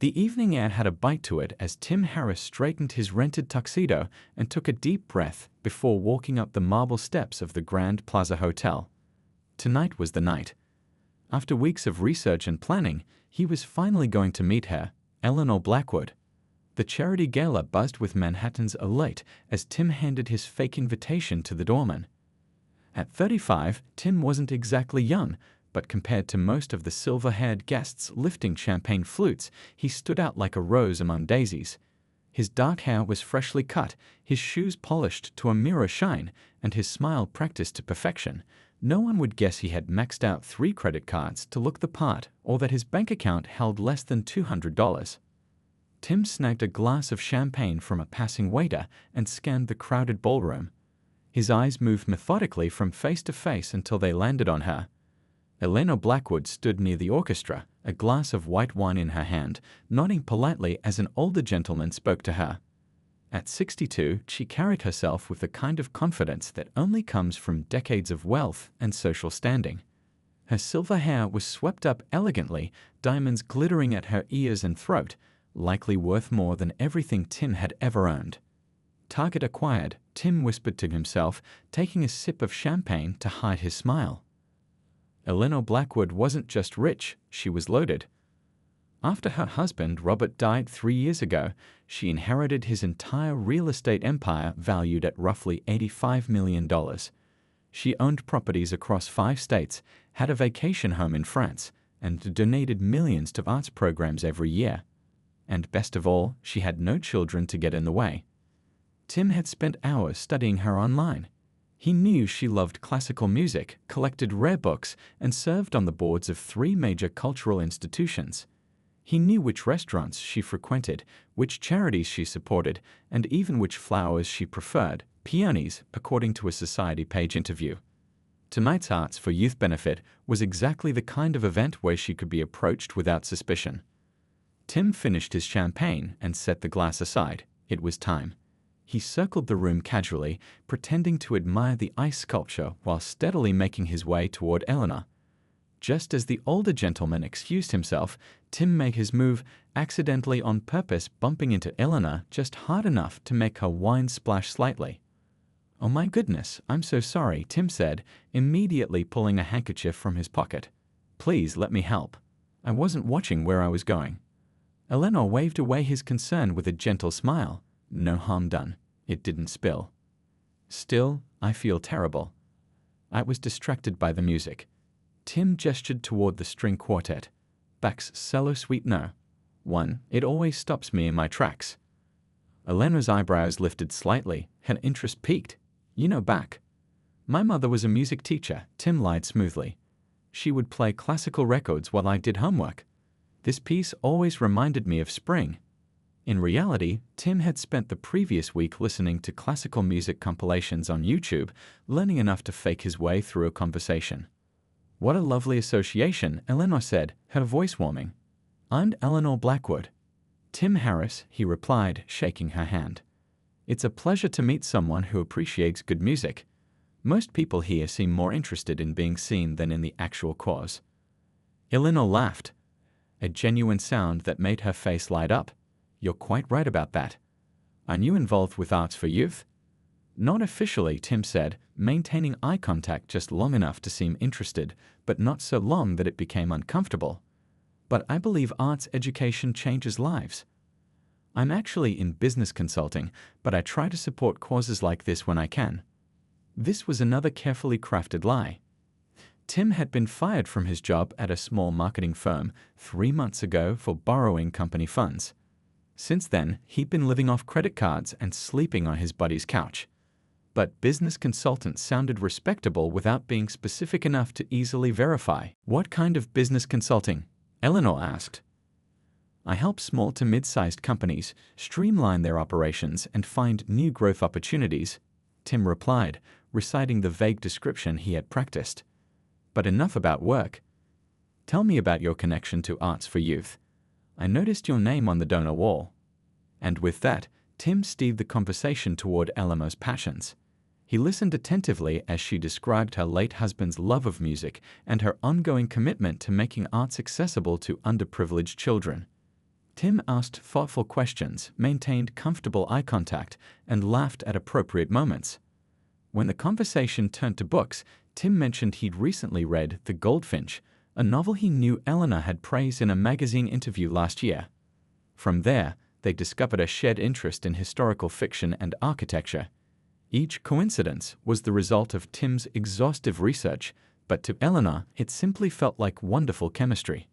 The evening air had a bite to it as Tim Harris straightened his rented tuxedo and took a deep breath before walking up the marble steps of the Grand Plaza Hotel. Tonight was the night. After weeks of research and planning, he was finally going to meet her, Eleanor Blackwood. The charity gala buzzed with Manhattans elate as Tim handed his fake invitation to the doorman. At 35, Tim wasn't exactly young, but compared to most of the silver-haired guests lifting champagne flutes, he stood out like a rose among daisies. His dark hair was freshly cut, his shoes polished to a mirror shine, and his smile practiced to perfection. No one would guess he had maxed out 3 credit cards to look the part or that his bank account held less than $200. Tim snagged a glass of champagne from a passing waiter and scanned the crowded ballroom. His eyes moved methodically from face to face until they landed on her. Eleanor Blackwood stood near the orchestra, a glass of white wine in her hand, nodding politely as an older gentleman spoke to her. At 62, she carried herself with the kind of confidence that only comes from decades of wealth and social standing. Her silver hair was swept up elegantly, diamonds glittering at her ears and throat, likely worth more than everything Tim had ever owned. Target acquired, Tim whispered to himself, taking a sip of champagne to hide his smile. Eleanor Blackwood wasn't just rich, she was loaded. After her husband Robert died 3 years ago, she inherited his entire real estate empire valued at roughly $85 million. She owned properties across 5 states, had a vacation home in France, and donated millions to arts programs every year. And best of all, she had no children to get in the way. Tim had spent hours studying her online. He knew she loved classical music, collected rare books, and served on the boards of 3 major cultural institutions. He knew which restaurants she frequented, which charities she supported, and even which flowers she preferred, peonies, according to a Society page interview. Tonight's Arts for Youth benefit was exactly the kind of event where she could be approached without suspicion. Tim finished his champagne and set the glass aside. It was time. He circled the room casually, pretending to admire the ice sculpture while steadily making his way toward Eleanor. Just as the older gentleman excused himself, Tim made his move, accidentally on purpose bumping into Eleanor just hard enough to make her wine splash slightly. "Oh my goodness, I'm so sorry," Tim said, immediately pulling a handkerchief from his pocket. "Please let me help. I wasn't watching where I was going." Eleanor waved away his concern with a gentle smile. "No harm done. It didn't spill." "Still, I feel terrible." I was distracted by the music. Tim gestured toward the string quartet. Bach's cello suite no. 1. It always stops me in my tracks. Eleanor's eyebrows lifted slightly, her interest piqued. "You know Bach?" "My mother was a music teacher," Tim lied smoothly. "She would play classical records while I did homework. This piece always reminded me of spring." In reality, Tim had spent the previous week listening to classical music compilations on YouTube, learning enough to fake his way through a conversation. "What a lovely association," Eleanor said, her voice warming. "I'm Eleanor Blackwood." "Tim Harris," he replied, shaking her hand. "It's a pleasure to meet someone who appreciates good music. Most people here seem more interested in being seen than in the actual cause." Eleanor laughed, a genuine sound that made her face light up. "You're quite right about that. Aren't you involved with Arts for Youth?" "Not officially," Tim said, maintaining eye contact just long enough to seem interested, but not so long that it became uncomfortable. "But I believe arts education changes lives. I'm actually in business consulting, but I try to support causes like this when I can." This was another carefully crafted lie. Tim had been fired from his job at a small marketing firm 3 months ago for borrowing company funds. Since then, he'd been living off credit cards and sleeping on his buddy's couch. But business consultant sounded respectable without being specific enough to easily verify. "What kind of business consulting?" Eleanor asked. "I help small to mid-sized companies streamline their operations and find new growth opportunities," Tim replied, reciting the vague description he had practiced. "But enough about work. Tell me about your connection to Arts for Youth. I noticed your name on the donor wall." And with that, Tim steered the conversation toward Eleanor's passions. He listened attentively as she described her late husband's love of music and her ongoing commitment to making arts accessible to underprivileged children. Tim asked thoughtful questions, maintained comfortable eye contact, and laughed at appropriate moments. When the conversation turned to books, Tim mentioned he'd recently read The Goldfinch, a novel he knew Eleanor had praised in a magazine interview last year. From there, they discovered a shared interest in historical fiction and architecture. Each coincidence was the result of Tim's exhaustive research, but to Eleanor, it simply felt like wonderful chemistry.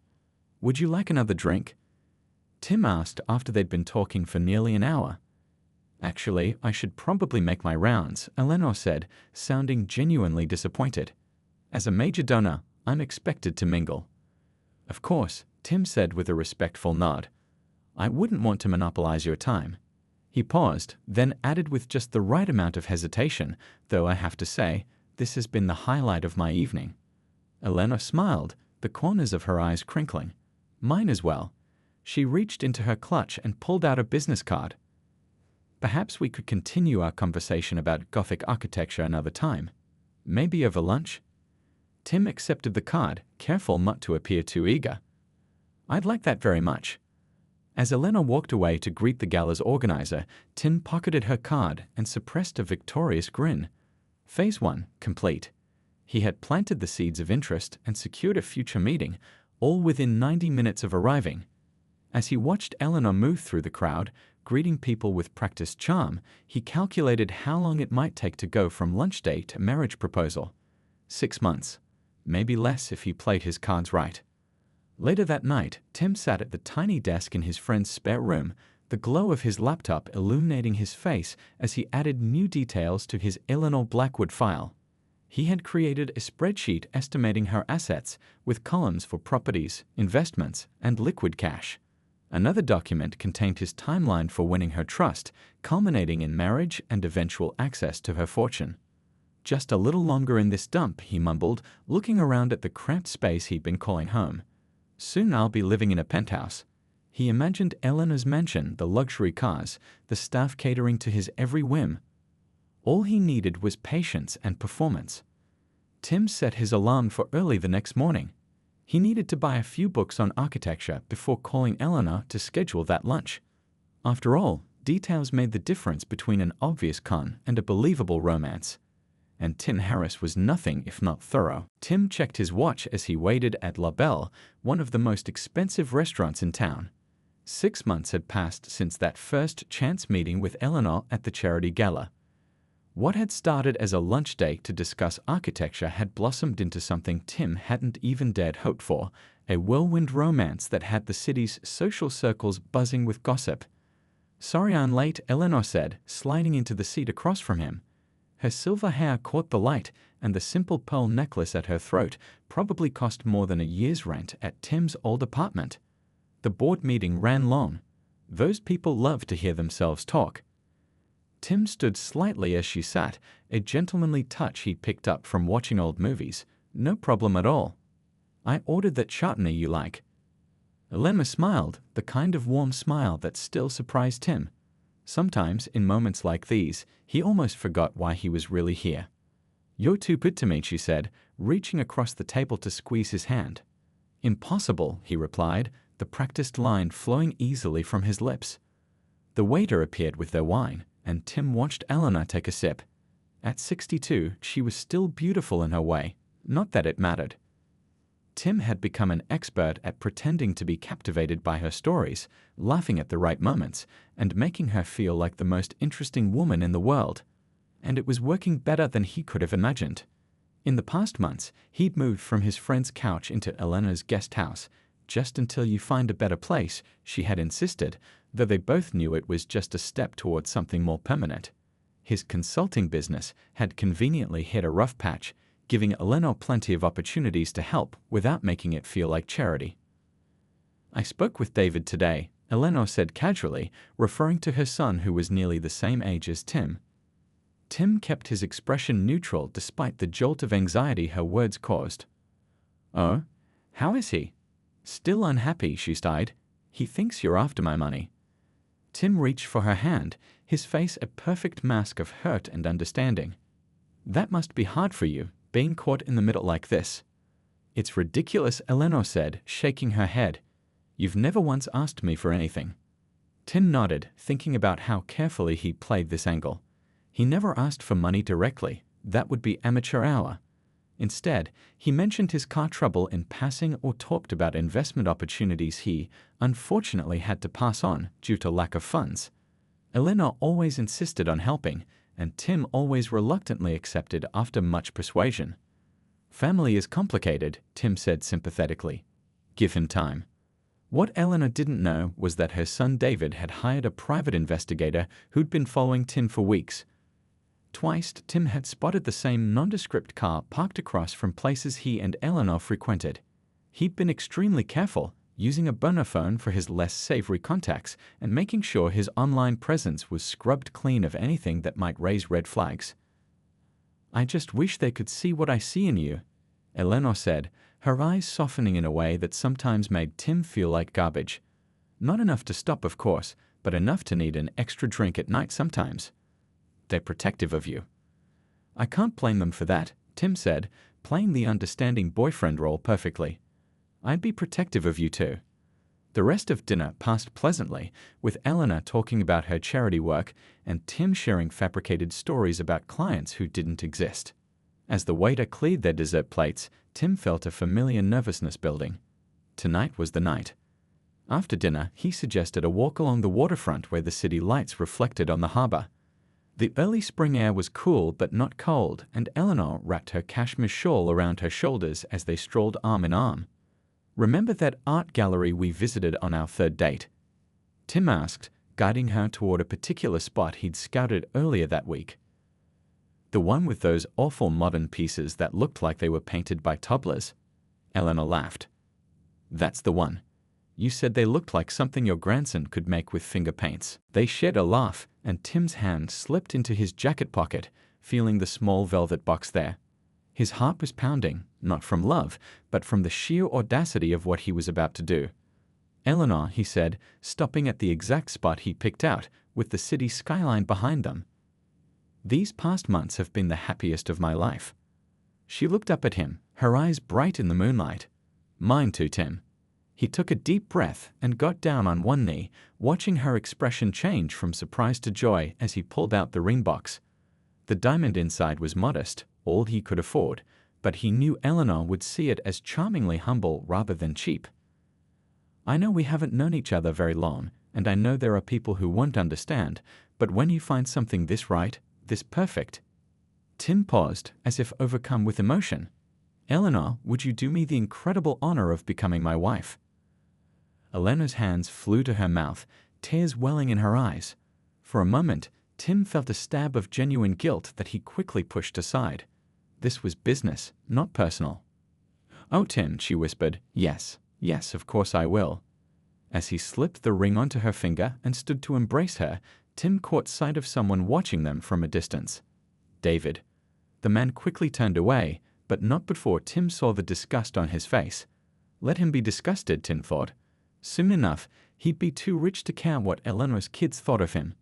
"Would you like another drink?" Tim asked after they'd been talking for nearly an hour. "Actually, I should probably make my rounds," Eleanor said, sounding genuinely disappointed. "As a major donor, I'm expected to mingle." "Of course," Tim said with a respectful nod. "I wouldn't want to monopolize your time." He paused, then added with just the right amount of hesitation, "Though I have to say, this has been the highlight of my evening." Eleanor smiled, the corners of her eyes crinkling. "Mine as well." She reached into her clutch and pulled out a business card. "Perhaps we could continue our conversation about Gothic architecture another time. Maybe over lunch?" Tim accepted the card, careful not to appear too eager. "I'd like that very much." As Eleanor walked away to greet the gala's organizer, Tim pocketed her card and suppressed a victorious grin. Phase 1 complete. He had planted the seeds of interest and secured a future meeting, all within 90 minutes of arriving. As he watched Eleanor move through the crowd, greeting people with practiced charm, he calculated how long it might take to go from lunch date to marriage proposal. 6 months. Maybe less if he played his cards right. Later that night, Tim sat at the tiny desk in his friend's spare room, the glow of his laptop illuminating his face as he added new details to his Eleanor Blackwood file. He had created a spreadsheet estimating her assets, with columns for properties, investments, and liquid cash. Another document contained his timeline for winning her trust, culminating in marriage and eventual access to her fortune. "Just a little longer in this dump," he mumbled, looking around at the cramped space he'd been calling home. "Soon I'll be living in a penthouse." He imagined Eleanor's mansion, the luxury cars, the staff catering to his every whim. All he needed was patience and performance. Tim set his alarm for early the next morning. He needed to buy a few books on architecture before calling Eleanor to schedule that lunch. After all, details made the difference between an obvious con and a believable romance. And Tim Harris was nothing if not thorough. Tim checked his watch as he waited at La Belle, one of the most expensive restaurants in town. 6 months had passed since that first chance meeting with Eleanor at the charity gala. What had started as a lunch date to discuss architecture had blossomed into something Tim hadn't even dared hope for, a whirlwind romance that had the city's social circles buzzing with gossip. "Sorry I'm late," Eleanor said, sliding into the seat across from him. Her silver hair caught the light, and the simple pearl necklace at her throat probably cost more than a year's rent at Tim's old apartment. The board meeting ran long. Those people loved to hear themselves talk. Tim stood slightly as she sat, a gentlemanly touch he'd picked up from watching old movies. "No problem at all. I ordered that chutney you like." Eleanor smiled, the kind of warm smile that still surprised Tim. Sometimes, in moments like these, he almost forgot why he was really here. "You're too good to me," she said, reaching across the table to squeeze his hand. "Impossible," he replied, the practiced line flowing easily from his lips. The waiter appeared with their wine, and Tim watched Eleanor take a sip. At 62, she was still beautiful in her way, not that it mattered. Tim had become an expert at pretending to be captivated by her stories, laughing at the right moments, and making her feel like the most interesting woman in the world. And it was working better than he could have imagined. In the past months, he'd moved from his friend's couch into Eleanor's guest house. "Just until you find a better place," she had insisted, though they both knew it was just a step towards something more permanent. His consulting business had conveniently hit a rough patch, giving Eleanor plenty of opportunities to help without making it feel like charity. "I spoke with David today," Eleanor said casually, referring to her son who was nearly the same age as Tim. Tim kept his expression neutral despite the jolt of anxiety her words caused. "Oh? How is he?" "Still unhappy," she sighed. "He thinks you're after my money." Tim reached for her hand, his face a perfect mask of hurt and understanding. "That must be hard for you, being caught in the middle like this." "It's ridiculous," Eleanor said, shaking her head. You've never once asked me for anything. Tim nodded, thinking about how carefully he played this angle. He never asked for money directly. That would be amateur hour. Instead, he mentioned his car trouble in passing or talked about investment opportunities he, unfortunately, had to pass on due to lack of funds. Elena always insisted on helping, and Tim always reluctantly accepted after much persuasion. Family is complicated, Tim said sympathetically. Give him time. What Elena didn't know was that her son David had hired a private investigator who'd been following Tim for weeks. Twice, Tim had spotted the same nondescript car parked across from places he and Eleanor frequented. He'd been extremely careful, using a burner phone for his less savory contacts and making sure his online presence was scrubbed clean of anything that might raise red flags. I just wish they could see what I see in you, Eleanor said, her eyes softening in a way that sometimes made Tim feel like garbage. Not enough to stop, of course, but enough to need an extra drink at night sometimes. They're protective of you. I can't blame them for that, Tim said, playing the understanding boyfriend role perfectly. I'd be protective of you too. The rest of dinner passed pleasantly, with Eleanor talking about her charity work and Tim sharing fabricated stories about clients who didn't exist. As the waiter cleared their dessert plates, Tim felt a familiar nervousness building. Tonight was the night. After dinner, he suggested a walk along the waterfront where the city lights reflected on the harbor. The early spring air was cool but not cold, and Eleanor wrapped her cashmere shawl around her shoulders as they strolled arm in arm. Remember that art gallery we visited on our third date? Tim asked, guiding her toward a particular spot he'd scouted earlier that week. The one with those awful modern pieces that looked like they were painted by toddlers? Eleanor laughed. That's the one. You said they looked like something your grandson could make with finger paints. They shared a laugh, and Tim's hand slipped into his jacket pocket, feeling the small velvet box there. His heart was pounding, not from love, but from the sheer audacity of what he was about to do. Eleanor, he said, stopping at the exact spot he picked out, with the city skyline behind them. These past months have been the happiest of my life. She looked up at him, her eyes bright in the moonlight. Mine too, Tim. He took a deep breath and got down on one knee, watching her expression change from surprise to joy as he pulled out the ring box. The diamond inside was modest, all he could afford, but he knew Eleanor would see it as charmingly humble rather than cheap. I know we haven't known each other very long, and I know there are people who won't understand, but when you find something this right, this perfect... Tim paused, as if overcome with emotion. Eleanor, would you do me the incredible honor of becoming my wife? Eleanor's hands flew to her mouth, tears welling in her eyes. For a moment, Tim felt a stab of genuine guilt that he quickly pushed aside. This was business, not personal. Oh, Tim, she whispered, yes, of course I will. As he slipped the ring onto her finger and stood to embrace her, Tim caught sight of someone watching them from a distance. David. The man quickly turned away, but not before Tim saw the disgust on his face. Let him be disgusted, Tim thought. Soon enough, he'd be too rich to care what Eleanor's kids thought of him.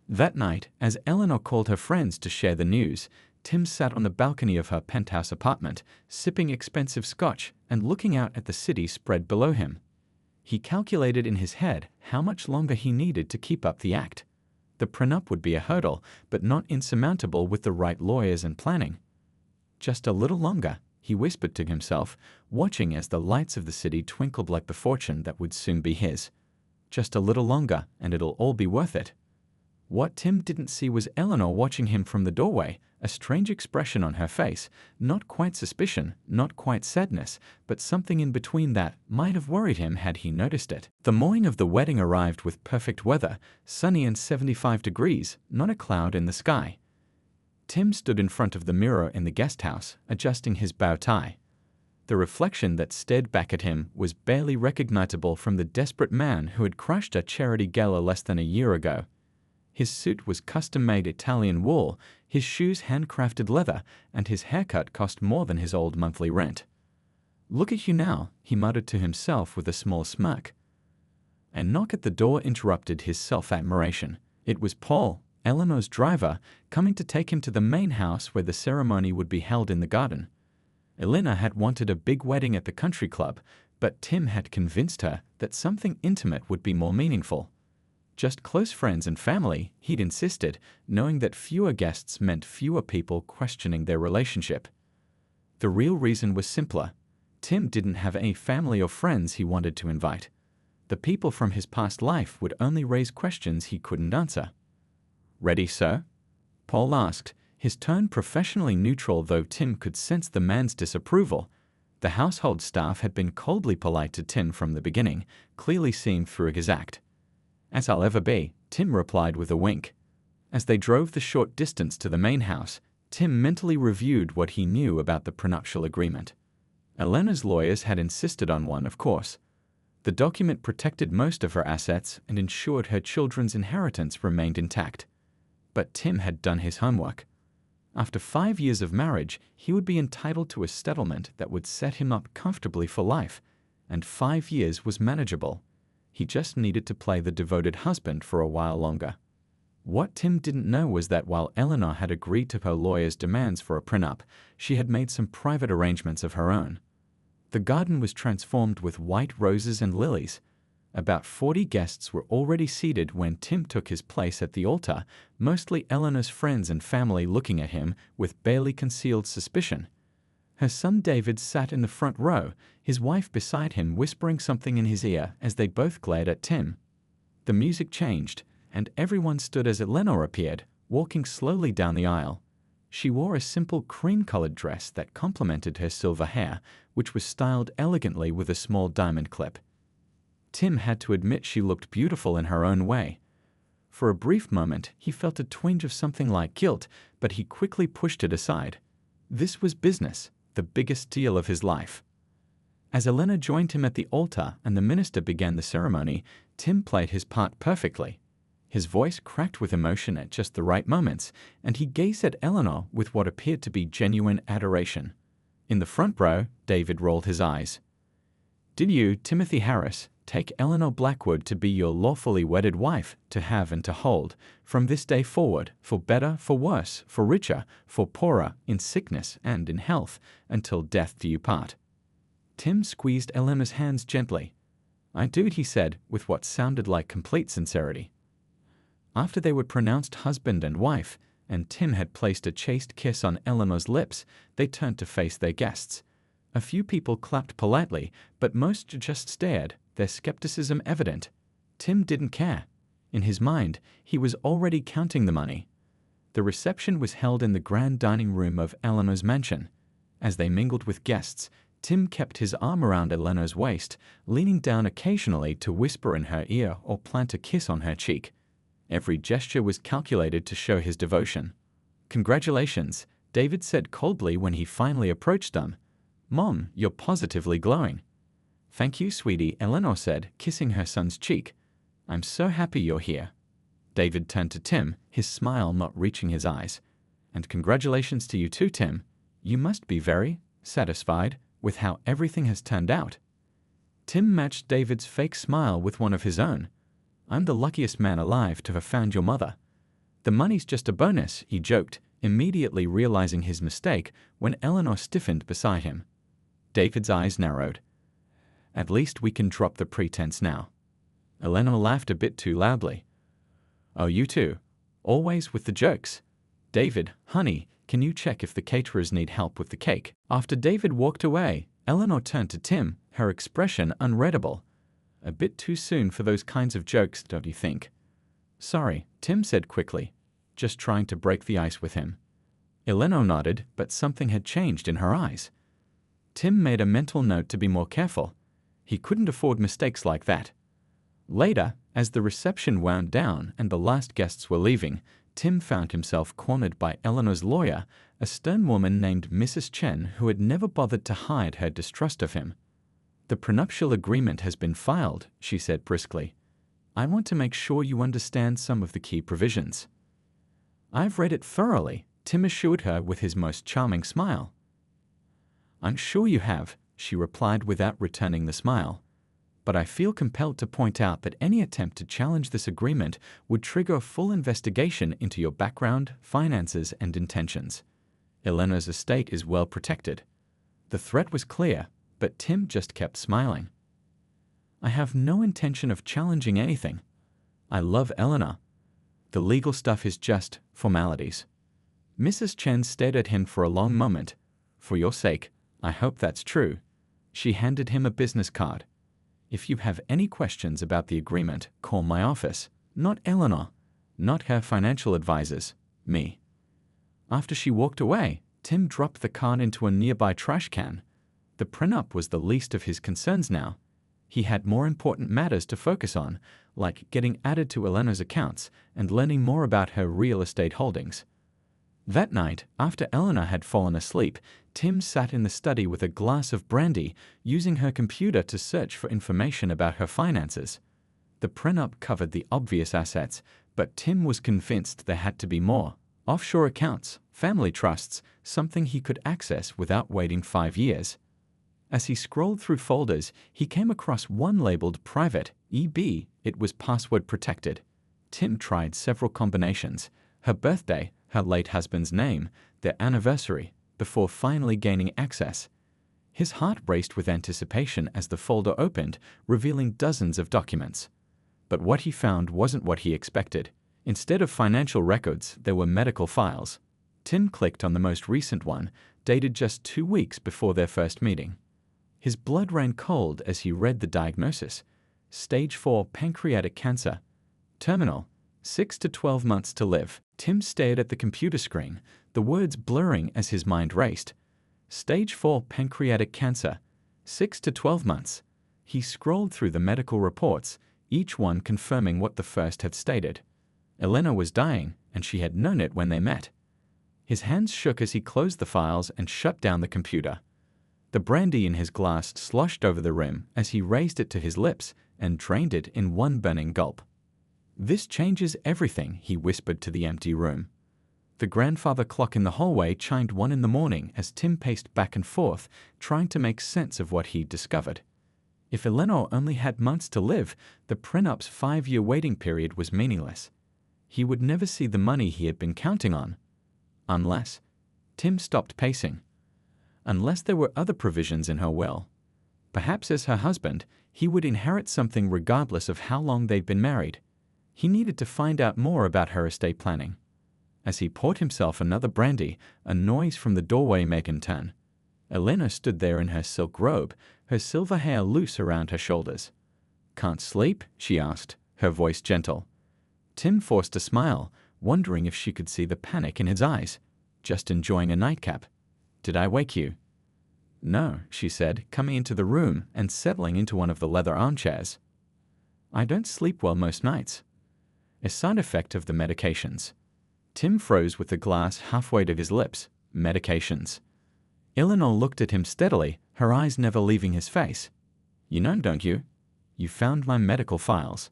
That night, as Eleanor called her friends to share the news, Tim sat on the balcony of her penthouse apartment, sipping expensive scotch and looking out at the city spread below him. He calculated in his head how much longer he needed to keep up the act. The prenup would be a hurdle, but not insurmountable with the right lawyers and planning. Just a little longer, he whispered to himself, watching as the lights of the city twinkled like the fortune that would soon be his. Just a little longer, and it'll all be worth it. What Tim didn't see was Eleanor watching him from the doorway, a strange expression on her face, not quite suspicion, not quite sadness, but something in between that might have worried him had he noticed it. The morning of the wedding arrived with perfect weather, sunny and 75 degrees, not a cloud in the sky. Tim stood in front of the mirror in the guest house, adjusting his bow tie. The reflection that stared back at him was barely recognizable from the desperate man who had crushed a charity gala less than a year ago. His suit was custom-made Italian wool, his shoes handcrafted leather, and his haircut cost more than his old monthly rent. Look at you now, he muttered to himself with a small smirk. A knock at the door interrupted his self-admiration. It was Paul, Eleanor's driver, coming to take him to the main house where the ceremony would be held in the garden. Elena had wanted a big wedding at the country club, But Tim had convinced her that something intimate would be more meaningful. Just close friends and family, he'd insisted, knowing that fewer guests meant fewer people questioning their relationship. The real reason was simpler. Tim didn't have any family or friends he wanted to invite. The people from his past life would only raise questions he couldn't answer. "Ready, sir?" Paul asked, his tone professionally neutral, though Tim could sense the man's disapproval. The household staff had been coldly polite to Tim from the beginning, clearly seeing through his act. "As I'll ever be," Tim replied with a wink. As they drove the short distance to the main house, Tim mentally reviewed what he knew about the prenuptial agreement. Elena's lawyers had insisted on one, of course. The document protected most of her assets and ensured her children's inheritance remained intact. But Tim had done his homework. After 5 years of marriage, he would be entitled to a settlement that would set him up comfortably for life, and 5 years was manageable. He just needed to play the devoted husband for a while longer. What Tim didn't know was that while Eleanor had agreed to her lawyer's demands for a prenup, she had made some private arrangements of her own. The garden was transformed with white roses and lilies. About 40 guests were already seated when Tim took his place at the altar, mostly Eleanor's friends and family looking at him with barely concealed suspicion. Her son David sat in the front row, his wife beside him whispering something in his ear as they both glared at Tim. The music changed, and everyone stood as Eleanor appeared, walking slowly down the aisle. She wore a simple cream-colored dress that complemented her silver hair, which was styled elegantly with a small diamond clip. Tim had to admit she looked beautiful in her own way. For a brief moment, he felt a twinge of something like guilt, but he quickly pushed it aside. This was business, the biggest deal of his life. As Elena joined him at the altar and the minister began the ceremony, Tim played his part perfectly. His voice cracked with emotion at just the right moments, and he gazed at Eleanor with what appeared to be genuine adoration. In the front row, David rolled his eyes. "Did you, Timothy Harris, take Eleanor Blackwood to be your lawfully wedded wife, to have and to hold, from this day forward, for better, for worse, for richer, for poorer, in sickness and in health, until death do you part?" Tim squeezed Eleanor's hands gently. "I do," he said, with what sounded like complete sincerity. After they were pronounced husband and wife, and Tim had placed a chaste kiss on Eleanor's lips, they turned to face their guests. A few people clapped politely, but most just stared, their skepticism evident. Tim didn't care. In his mind, he was already counting the money. The reception was held in the grand dining room of Eleanor's mansion. As they mingled with guests, Tim kept his arm around Eleanor's waist, leaning down occasionally to whisper in her ear or plant a kiss on her cheek. Every gesture was calculated to show his devotion. "Congratulations," David said coldly when he finally approached them. "Mom, you're positively glowing." "Thank you, sweetie," Eleanor said, kissing her son's cheek. "I'm so happy you're here." David turned to Tim, his smile not reaching his eyes. "And congratulations to you too, Tim. You must be very satisfied with how everything has turned out." Tim matched David's fake smile with one of his own. "I'm the luckiest man alive to have found your mother." "The money's just a bonus," he joked, immediately realizing his mistake when Eleanor stiffened beside him. David's eyes narrowed. "At least we can drop the pretense now." Eleanor laughed a bit too loudly. "Oh, you too. Always with the jokes. David, honey, can you check if the caterers need help with the cake?" After David walked away, Eleanor turned to Tim, her expression unreadable. "A bit too soon for those kinds of jokes, don't you think?" "Sorry," Tim said quickly, just trying to break the ice with him. Eleanor nodded, but something had changed in her eyes. Tim made a mental note to be more careful. He couldn't afford mistakes like that. Later, as the reception wound down and the last guests were leaving, Tim found himself cornered by Eleanor's lawyer, a stern woman named Mrs. Chen who had never bothered to hide her distrust of him. "The prenuptial agreement has been filed," she said briskly. "I want to make sure you understand some of the key provisions." "I've read it thoroughly," Tim assured her with his most charming smile. "I'm sure you have," she replied without returning the smile. "But I feel compelled to point out that any attempt to challenge this agreement would trigger a full investigation into your background, finances, and intentions. Eleanor's estate is well protected." The threat was clear, but Tim just kept smiling. I have no intention of challenging anything. I love Eleanor. The legal stuff is just formalities. Mrs. Chen stared at him for a long moment. For your sake, I hope that's true. She handed him a business card. If you have any questions about the agreement, call my office. Not Eleanor. Not her financial advisors. Me. After she walked away, Tim dropped the card into a nearby trash can. The prenup was the least of his concerns now. He had more important matters to focus on, like getting added to Eleanor's accounts and learning more about her real estate holdings. That night, after Eleanor had fallen asleep, Tim sat in the study with a glass of brandy, using her computer to search for information about her finances. The prenup covered the obvious assets, but Tim was convinced there had to be more. Offshore accounts, family trusts, something he could access without waiting 5 years. As he scrolled through folders, he came across one labeled Private, EB. It was password protected. Tim tried several combinations: her birthday, her late husband's name, their anniversary, before finally gaining access. His heart raced with anticipation as the folder opened, revealing dozens of documents. But what he found wasn't what he expected. Instead of financial records, there were medical files. Tim clicked on the most recent one, dated just 2 weeks before their first meeting. His blood ran cold as he read the diagnosis: Stage 4 pancreatic cancer. Terminal. 6 to 12 months to live. Tim stared at the computer screen, the words blurring as his mind raced. Stage 4 pancreatic cancer. 6 to 12 months. He scrolled through the medical reports, each one confirming what the first had stated. Eleanor was dying, and she had known it when they met. His hands shook as he closed the files and shut down the computer. The brandy in his glass sloshed over the rim as he raised it to his lips and drained it in one burning gulp. "This changes everything," he whispered to the empty room. The grandfather clock in the hallway chimed 1 in the morning as Tim paced back and forth, trying to make sense of what he'd discovered. If Eleanor only had months to live, the prenup's 5-year waiting period was meaningless. He would never see the money he had been counting on. Unless... Tim stopped pacing. Unless there were other provisions in her will. Perhaps as her husband, he would inherit something regardless of how long they'd been married. He needed to find out more about her estate planning. As he poured himself another brandy, a noise from the doorway made him turn. Eleanor stood there in her silk robe, her silver hair loose around her shoulders. "Can't sleep?" she asked, her voice gentle. Tim forced a smile, wondering if she could see the panic in his eyes. "Just enjoying a nightcap. Did I wake you?" "No," she said, coming into the room and settling into one of the leather armchairs. "I don't sleep well most nights." A side effect of the medications. Tim froze with the glass halfway to his lips. Medications. Eleanor looked at him steadily, her eyes never leaving his face. "You know, don't you? You found my medical files."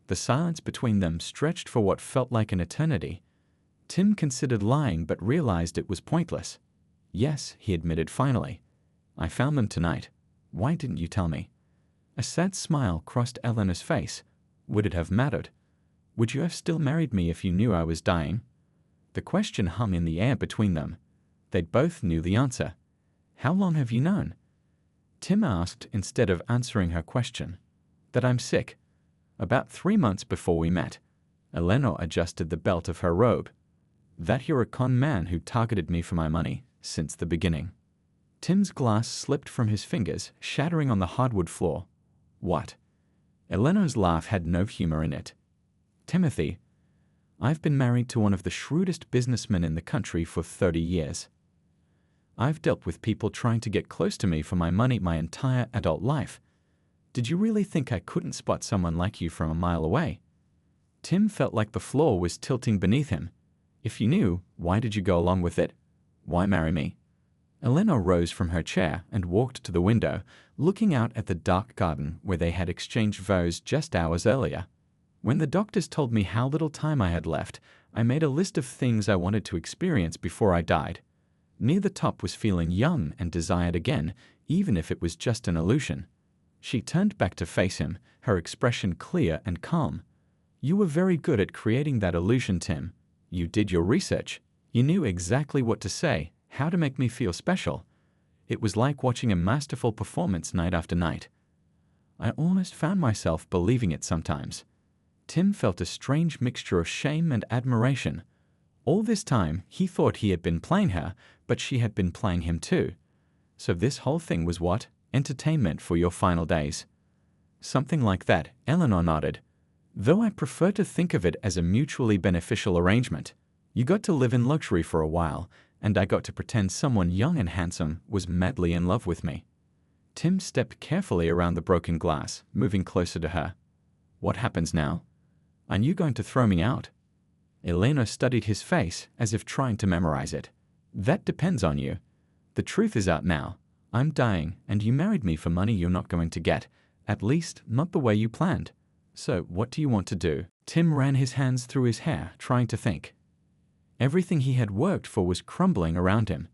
The silence between them stretched for what felt like an eternity. Tim considered lying but realized it was pointless. "Yes," he admitted finally. "I found them tonight. Why didn't you tell me?" A sad smile crossed Eleanor's face. Would it have mattered? Would you have still married me if you knew I was dying? The question hung in the air between them. They both knew the answer. "How long have you known?" Tim asked instead of answering her question. "That I'm sick. About 3 months before we met." Eleanor adjusted the belt of her robe. "That you're a con man who targeted me for my money, since the beginning." Tim's glass slipped from his fingers, shattering on the hardwood floor. "What?" Eleanor's laugh had no humor in it. "Timothy, I've been married to one of the shrewdest businessmen in the country for 30 years. I've dealt with people trying to get close to me for my money my entire adult life. Did you really think I couldn't spot someone like you from a mile away?" Tim felt like the floor was tilting beneath him. "If you knew, why did you go along with it? Why marry me?" Eleanor rose from her chair and walked to the window, looking out at the dark garden where they had exchanged vows just hours earlier. "When the doctors told me how little time I had left, I made a list of things I wanted to experience before I died. Near the top was feeling young and desired again, even if it was just an illusion." She turned back to face him, her expression clear and calm. "You were very good at creating that illusion, Tim. You did your research. You knew exactly what to say, how to make me feel special. It was like watching a masterful performance night after night. I almost found myself believing it sometimes. Tim felt a strange mixture of shame and admiration. All this time, he thought he had been playing her, but she had been playing him too. So this whole thing was what? Entertainment for your final days. Something like that, Eleanor nodded. Though I prefer to think of it as a mutually beneficial arrangement. You got to live in luxury for a while, and I got to pretend someone young and handsome was madly in love with me. Tim stepped carefully around the broken glass, moving closer to her. What happens now? Are you going to throw me out? Elena studied his face as if trying to memorize it. That depends on you. The truth is out now. I'm dying, and you married me for money you're not going to get, at least not the way you planned. So what do you want to do? Tim ran his hands through his hair, trying to think. Everything he had worked for was crumbling around him.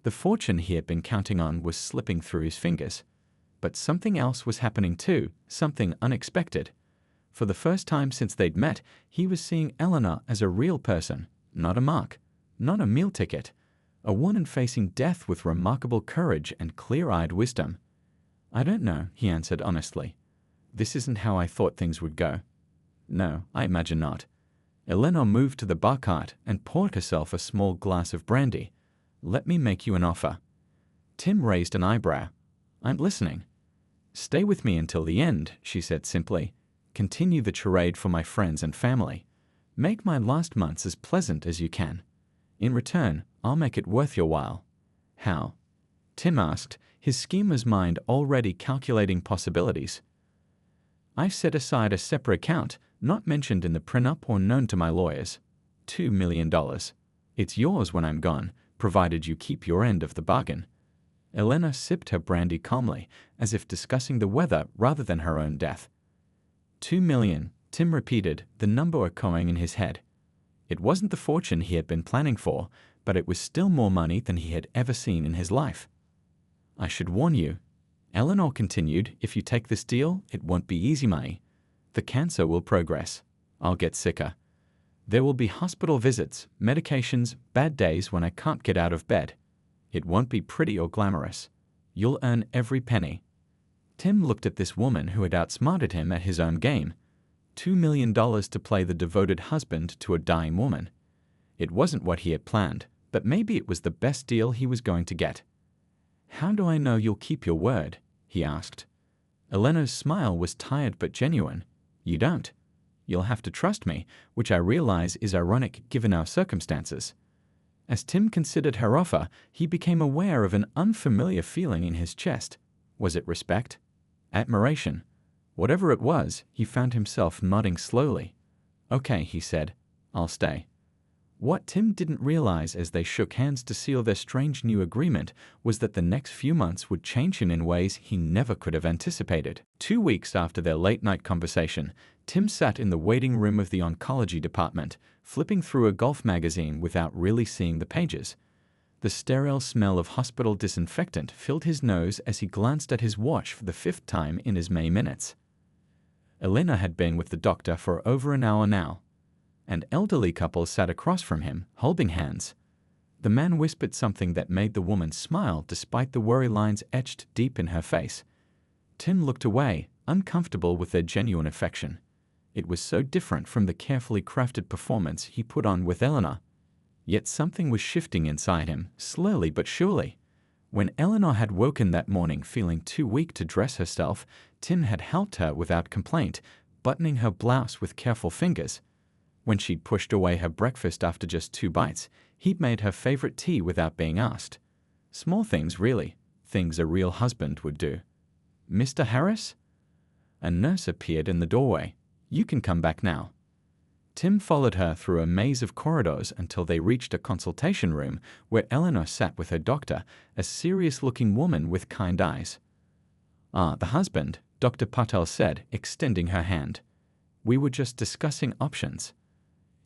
The fortune he had been counting on was slipping through his fingers. But something else was happening too, something unexpected. For the first time since they'd met, he was seeing Eleanor as a real person, not a mark, not a meal ticket, a woman facing death with remarkable courage and clear-eyed wisdom. I don't know, he answered honestly. This isn't how I thought things would go. No, I imagine not. Eleanor moved to the bar cart and poured herself a small glass of brandy. Let me make you an offer. Tim raised an eyebrow. I'm listening. Stay with me until the end, she said simply. Continue the charade for my friends and family. Make my last months as pleasant as you can. In return, I'll make it worth your while. How? Tim asked, his schemer's mind already calculating possibilities. I've set aside a separate account, not mentioned in the prenup or known to my lawyers. $2 million. It's yours when I'm gone, provided you keep your end of the bargain. Elena sipped her brandy calmly, as if discussing the weather rather than her own death. 2 million, Tim repeated, the number echoing in his head. It wasn't the fortune he had been planning for, but it was still more money than he had ever seen in his life. I should warn you, Eleanor continued, if you take this deal, it won't be easy money. The cancer will progress. I'll get sicker. There will be hospital visits, medications, bad days when I can't get out of bed. It won't be pretty or glamorous. You'll earn every penny. Tim looked at this woman who had outsmarted him at his own game. $2 million to play the devoted husband to a dying woman. It wasn't what he had planned, but maybe it was the best deal he was going to get. How do I know you'll keep your word? He asked. Elena's smile was tired but genuine. You don't. You'll have to trust me, which I realize is ironic given our circumstances. As Tim considered her offer, he became aware of an unfamiliar feeling in his chest. Was it respect? Admiration? Whatever it was, he found himself nodding slowly. Okay, he said. I'll stay. What Tim didn't realize as they shook hands to seal their strange new agreement was that the next few months would change him in ways he never could have anticipated. 2 weeks after their late-night conversation, Tim sat in the waiting room of the oncology department, flipping through a golf magazine without really seeing the pages. The sterile smell of hospital disinfectant filled his nose as he glanced at his watch for the 5th time in his May minutes. Elena had been with the doctor for over an hour now. An elderly couple sat across from him, holding hands. The man whispered something that made the woman smile despite the worry lines etched deep in her face. Tim looked away, uncomfortable with their genuine affection. It was so different from the carefully crafted performance he put on with Eleanor. Yet something was shifting inside him, slowly but surely. When Eleanor had woken that morning feeling too weak to dress herself, Tim had helped her without complaint, buttoning her blouse with careful fingers. When she'd pushed away her breakfast after just 2 bites, he'd made her favorite tea without being asked. Small things, really. Things a real husband would do. Mr. Harris? A nurse appeared in the doorway. You can come back now. Tim followed her through a maze of corridors until they reached a consultation room where Eleanor sat with her doctor, a serious-looking woman with kind eyes. Ah, the husband, Dr. Patel said, extending her hand. We were just discussing options.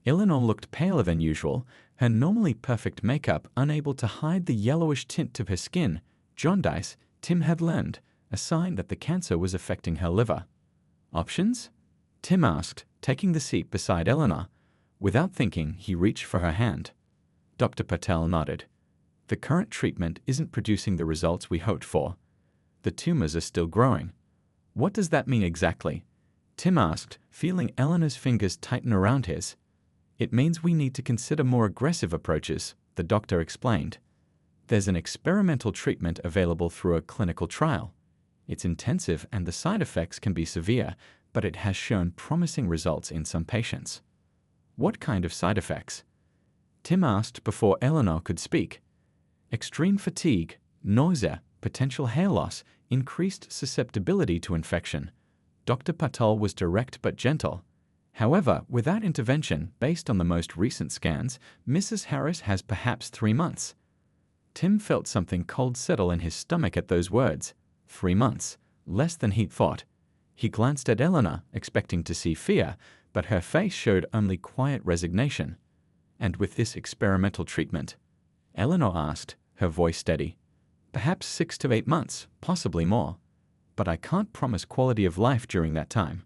Eleanor looked paler than usual, her normally perfect makeup unable to hide the yellowish tint of her skin. Jaundice, Tim had learned, a sign that the cancer was affecting her liver. Options? Tim asked, taking the seat beside Eleanor. Without thinking, he reached for her hand. Dr. Patel nodded. The current treatment isn't producing the results we hoped for. The tumors are still growing. What does that mean exactly? Tim asked, feeling Eleanor's fingers tighten around his. It means we need to consider more aggressive approaches, the doctor explained. There's an experimental treatment available through a clinical trial. It's intensive and the side effects can be severe, but it has shown promising results in some patients. What kind of side effects? Tim asked before Eleanor could speak. Extreme fatigue, nausea, potential hair loss, increased susceptibility to infection. Dr. Patel was direct but gentle. However, without intervention, based on the most recent scans, Mrs. Harris has perhaps 3 months. Tim felt something cold settle in his stomach at those words. 3 months, less than he'd thought. He glanced at Eleanor, expecting to see fear, but her face showed only quiet resignation. And with this experimental treatment? Eleanor asked, her voice steady. Perhaps 6 to 8 months, possibly more. But I can't promise quality of life during that time.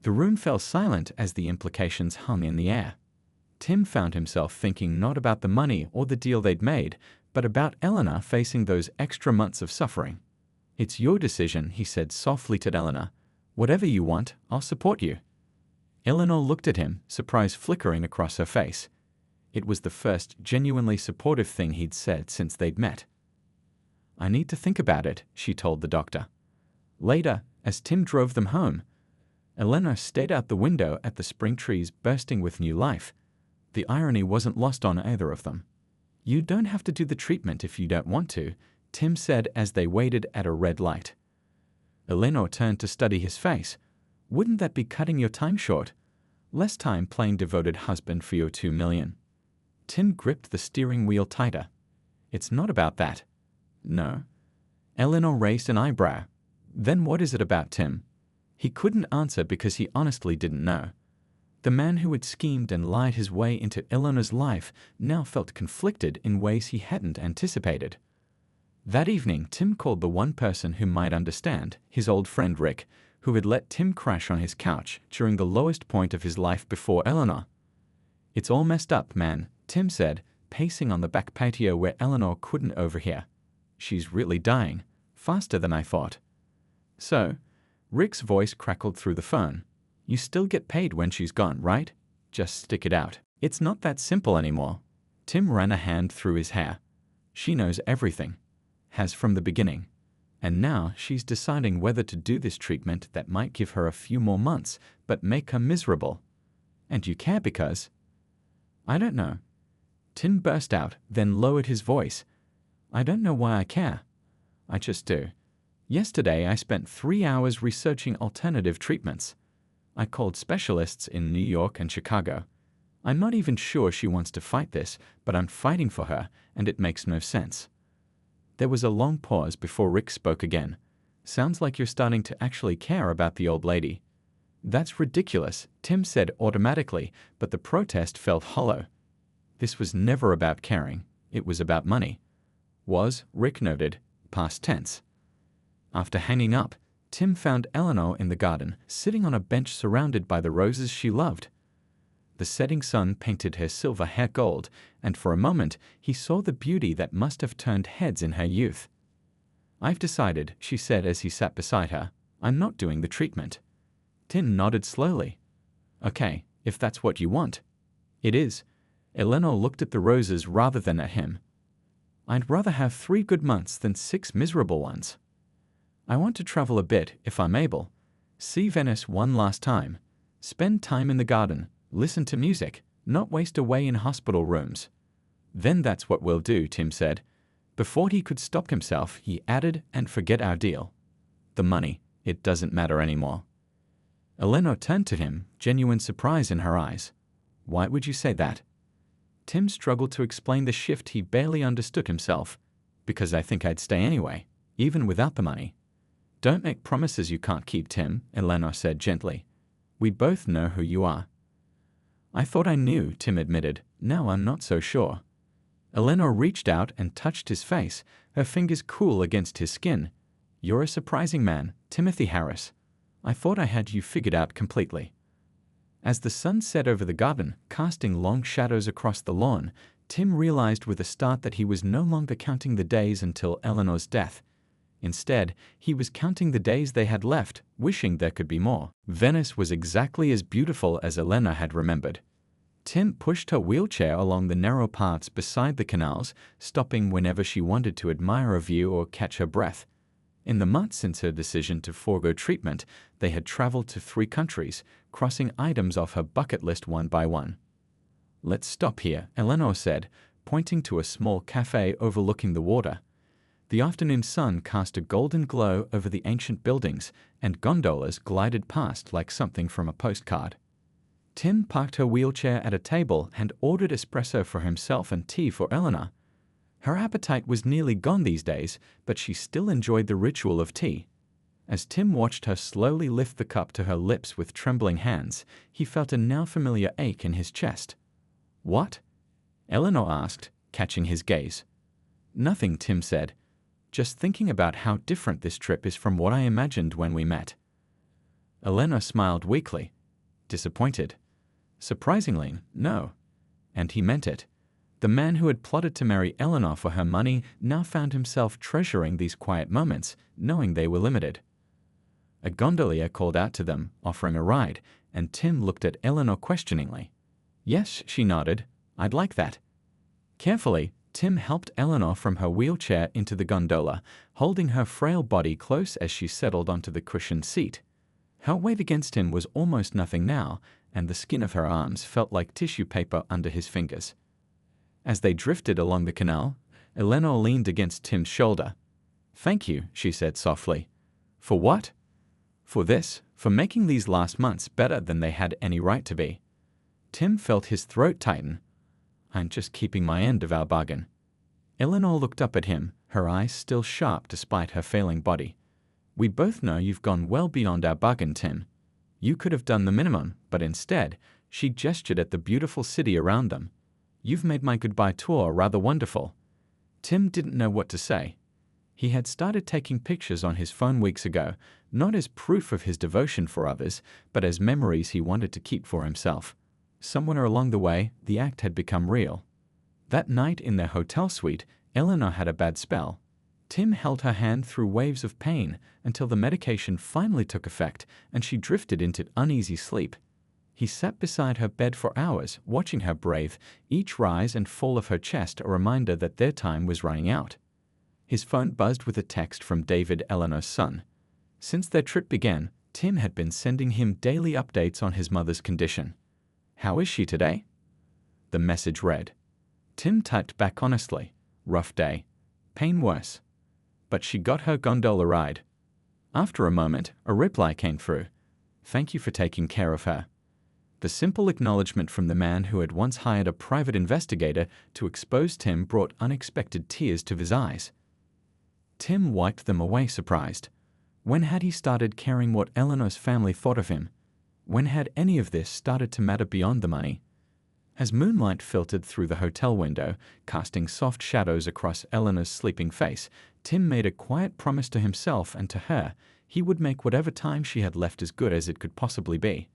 The room fell silent as the implications hung in the air. Tim found himself thinking not about the money or the deal they'd made, but about Eleanor facing those extra months of suffering. It's your decision, he said softly to Eleanor. Whatever you want, I'll support you. Eleanor looked at him, surprise flickering across her face. It was the first genuinely supportive thing he'd said since they'd met. I need to think about it, she told the doctor. Later, as Tim drove them home, Eleanor stared out the window at the spring trees bursting with new life. The irony wasn't lost on either of them. You don't have to do the treatment if you don't want to, Tim said as they waited at a red light. Eleanor turned to study his face. Wouldn't that be cutting your time short? Less time playing devoted husband for your $2 million. Tim gripped the steering wheel tighter. It's not about that. No. Eleanor raised an eyebrow. Then what is it about, Tim? He couldn't answer because he honestly didn't know. The man who had schemed and lied his way into Eleanor's life now felt conflicted in ways he hadn't anticipated. That evening, Tim called the one person who might understand, his old friend Rick, who had let Tim crash on his couch during the lowest point of his life before Eleanor. It's all messed up, man, Tim said, pacing on the back patio where Eleanor couldn't overhear. She's really dying, faster than I thought. So, Rick's voice crackled through the phone. You still get paid when she's gone, right? Just stick it out. It's not that simple anymore. Tim ran a hand through his hair. She knows everything. Has from the beginning. And now she's deciding whether to do this treatment that might give her a few more months, but make her miserable. And you care because... I don't know. Tim burst out, then lowered his voice. I don't know why I care. I just do. Yesterday I spent 3 hours researching alternative treatments. I called specialists in New York and Chicago. I'm not even sure she wants to fight this, but I'm fighting for her, and it makes no sense. There was a long pause before Rick spoke again. Sounds like you're starting to actually care about the old lady. That's ridiculous, Tim said automatically, but the protest felt hollow. This was never about caring. It was about money. Was, Rick noted, past tense. After hanging up, Tim found Eleanor in the garden, sitting on a bench surrounded by the roses she loved. The setting sun painted her silver hair gold, and for a moment he saw the beauty that must have turned heads in her youth. I've decided, she said as he sat beside her, I'm not doing the treatment. Tim nodded slowly. Okay, if that's what you want. It is. Eleanor looked at the roses rather than at him. I'd rather have 3 good months than 6 miserable ones. I want to travel a bit, if I'm able. See Venice one last time. Spend time in the garden. Listen to music. Not waste away in hospital rooms. Then that's what we'll do, Tim said. Before he could stop himself, he added, and forget our deal. The money. It doesn't matter anymore. Eleanor turned to him, genuine surprise in her eyes. Why would you say that? Tim struggled to explain the shift he barely understood himself. Because I think I'd stay anyway, even without the money. Don't make promises you can't keep, Tim, Eleanor said gently. We both know who you are. I thought I knew, Tim admitted. Now I'm not so sure. Eleanor reached out and touched his face, her fingers cool against his skin. You're a surprising man, Timothy Harris. I thought I had you figured out completely. As the sun set over the garden, casting long shadows across the lawn, Tim realized with a start that he was no longer counting the days until Eleanor's death. Instead, he was counting the days they had left, wishing there could be more. Venice was exactly as beautiful as Elena had remembered. Tim pushed her wheelchair along the narrow paths beside the canals, stopping whenever she wanted to admire a view or catch her breath. In the months since her decision to forego treatment, they had traveled to 3 countries, crossing items off her bucket list one by one. "Let's stop here," Eleanor said, pointing to a small cafe overlooking the water. The afternoon sun cast a golden glow over the ancient buildings, and gondolas glided past like something from a postcard. Tim parked her wheelchair at a table and ordered espresso for himself and tea for Eleanor. Her appetite was nearly gone these days, but she still enjoyed the ritual of tea. As Tim watched her slowly lift the cup to her lips with trembling hands, he felt a now familiar ache in his chest. "What?" Eleanor asked, catching his gaze. "Nothing," Tim said. "Just thinking about how different this trip is from what I imagined when we met." Eleanor smiled weakly. Disappointed? Surprisingly, no. And he meant it. The man who had plotted to marry Eleanor for her money now found himself treasuring these quiet moments, knowing they were limited. A gondolier called out to them, offering a ride, and Tim looked at Eleanor questioningly. "Yes," she nodded. "I'd like that." Carefully, Tim helped Eleanor from her wheelchair into the gondola, holding her frail body close as she settled onto the cushioned seat. Her weight against him was almost nothing now, and the skin of her arms felt like tissue paper under his fingers. As they drifted along the canal, Eleanor leaned against Tim's shoulder. "Thank you," she said softly. "For what?" "For this, for making these last months better than they had any right to be." Tim felt his throat tighten. "I'm just keeping my end of our bargain." Eleanor looked up at him, her eyes still sharp despite her failing body. "We both know you've gone well beyond our bargain, Tim. You could have done the minimum, but instead, she gestured at the beautiful city around them. You've made my goodbye tour rather wonderful." Tim didn't know what to say. He had started taking pictures on his phone weeks ago, not as proof of his devotion for others, but as memories he wanted to keep for himself. Somewhere along the way, the act had become real. That night in their hotel suite, Eleanor had a bad spell. Tim held her hand through waves of pain until the medication finally took effect and she drifted into uneasy sleep. He sat beside her bed for hours, watching her breathe, each rise and fall of her chest a reminder that their time was running out. His phone buzzed with a text from David, Eleanor's son. Since their trip began, Tim had been sending him daily updates on his mother's condition. "How is she today?" The message read. Tim typed back honestly. "Rough day. Pain worse. But she got her gondola ride." After a moment, a reply came through. "Thank you for taking care of her." The simple acknowledgement from the man who had once hired a private investigator to expose Tim brought unexpected tears to his eyes. Tim wiped them away, surprised. When had he started caring what Eleanor's family thought of him? When had any of this started to matter beyond the money? As moonlight filtered through the hotel window, casting soft shadows across Eleanor's sleeping face, Tim made a quiet promise to himself and to her. He would make whatever time she had left as good as it could possibly be.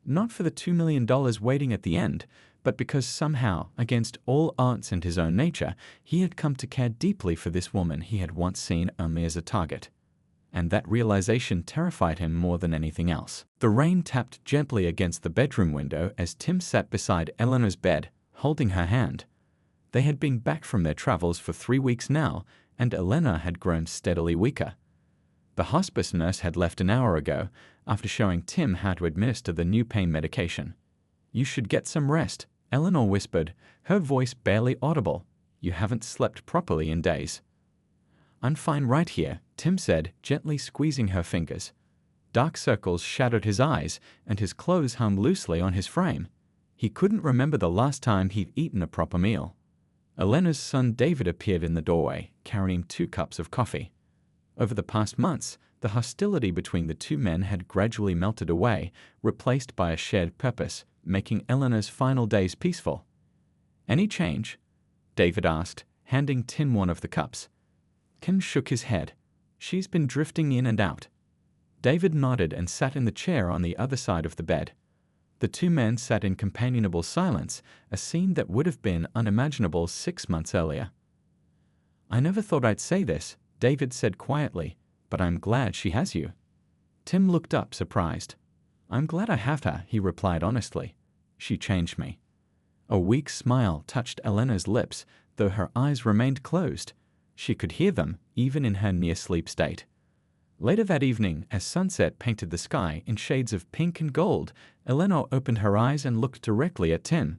Not for the $2 million waiting at the end, but because somehow, against all odds and his own nature, he had come to care deeply for this woman he had once seen only as a target. And that realization terrified him more than anything else. The rain tapped gently against the bedroom window as Tim sat beside Eleanor's bed, holding her hand. They had been back from their travels for 3 weeks now, and Eleanor had grown steadily weaker. The hospice nurse had left an hour ago, after showing Tim how to administer the new pain medication. "You should get some rest," Eleanor whispered, her voice barely audible. "You haven't slept properly in days." "I'm fine right here," Tim said, gently squeezing her fingers. Dark circles shadowed his eyes, and his clothes hung loosely on his frame. He couldn't remember the last time he'd eaten a proper meal. Eleanor's son David appeared in the doorway, carrying 2 cups of coffee. Over the past months, the hostility between the 2 men had gradually melted away, replaced by a shared purpose, making Eleanor's final days peaceful. "Any change?" David asked, handing Tim one of the cups. Tim shook his head. "She's been drifting in and out." David nodded and sat in the chair on the other side of the bed. The two men sat in companionable silence, a scene that would have been unimaginable 6 months earlier. "I never thought I'd say this," David said quietly, "but I'm glad she has you." Tim looked up, surprised. "I'm glad I have her," he replied honestly. "She changed me." A weak smile touched Elena's lips, though her eyes remained closed. She could hear them, even in her near-sleep state. Later that evening, as sunset painted the sky in shades of pink and gold, Elena opened her eyes and looked directly at Tim.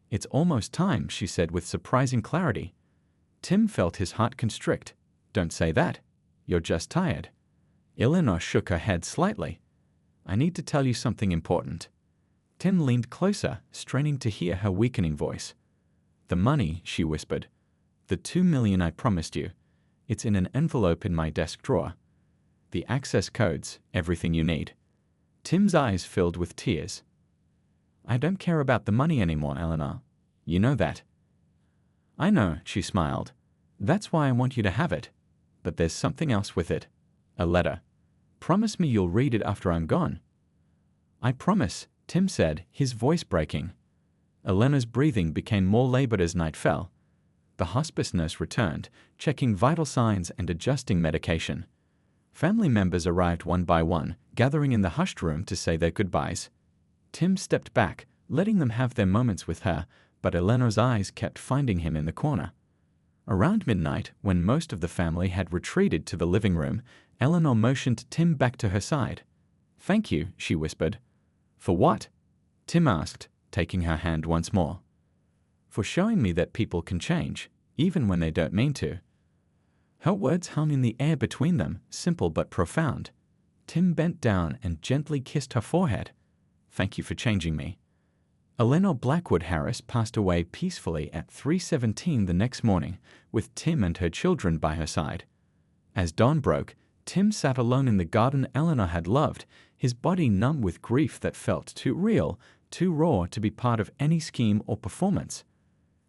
"It's almost time," she said with surprising clarity. Tim felt his heart constrict. "Don't say that. You're just tired." Elena shook her head slightly. "I need to tell you something important." Tim leaned closer, straining to hear her weakening voice. "The money," she whispered. "The $2 million I promised you. It's in an envelope in my desk drawer. The access codes, everything you need." Tim's eyes filled with tears. "I don't care about the money anymore, Eleanor. You know that." "I know," she smiled. "That's why I want you to have it. But there's something else with it. A letter. Promise me you'll read it after I'm gone." "I promise," Tim said, his voice breaking. Elena's breathing became more labored as night fell. The hospice nurse returned, checking vital signs and adjusting medication. Family members arrived one by one, gathering in the hushed room to say their goodbyes. Tim stepped back, letting them have their moments with her, but Eleanor's eyes kept finding him in the corner. Around midnight, when most of the family had retreated to the living room, Eleanor motioned Tim back to her side. "Thank you," she whispered. "For what?" Tim asked, taking her hand once more. "For showing me that people can change, even when they don't mean to." Her words hung in the air between them, simple but profound. Tim bent down and gently kissed her forehead. "Thank you for changing me." Eleanor Blackwood Harris passed away peacefully at 3:17 the next morning, with Tim and her children by her side. As dawn broke, Tim sat alone in the garden Eleanor had loved, his body numb with grief that felt too real, too raw to be part of any scheme or performance.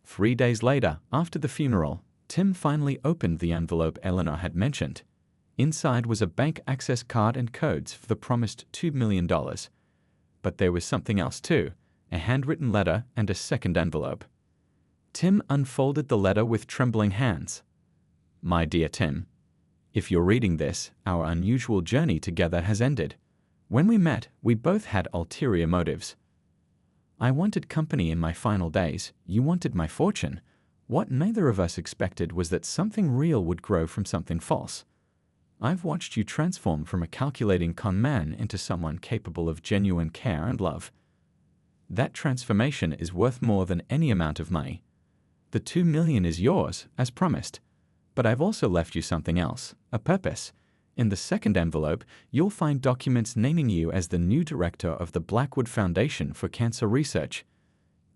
3 days later, after the funeral, Tim finally opened the envelope Eleanor had mentioned. Inside was a bank access card and codes for the promised $2 million. But there was something else too, a handwritten letter and a second envelope. Tim unfolded the letter with trembling hands. "My dear Tim, if you're reading this, our unusual journey together has ended. When we met, we both had ulterior motives. I wanted company in my final days, you wanted my fortune. What neither of us expected was that something real would grow from something false. I've watched you transform from a calculating con man into someone capable of genuine care and love. That transformation is worth more than any amount of money. The $2 million is yours, as promised. But I've also left you something else, a purpose. In the second envelope, you'll find documents naming you as the new director of the Blackwood Foundation for Cancer Research.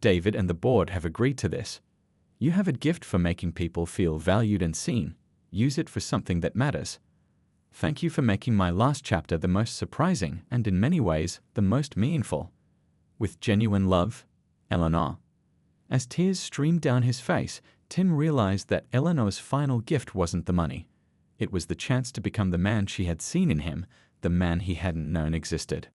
David and the board have agreed to this. You have a gift for making people feel valued and seen. Use it for something that matters. Thank you for making my last chapter the most surprising and in many ways the most meaningful. With genuine love, Eleanor." As tears streamed down his face, Tim realized that Eleanor's final gift wasn't the money. It was the chance to become the man she had seen in him, the man he hadn't known existed.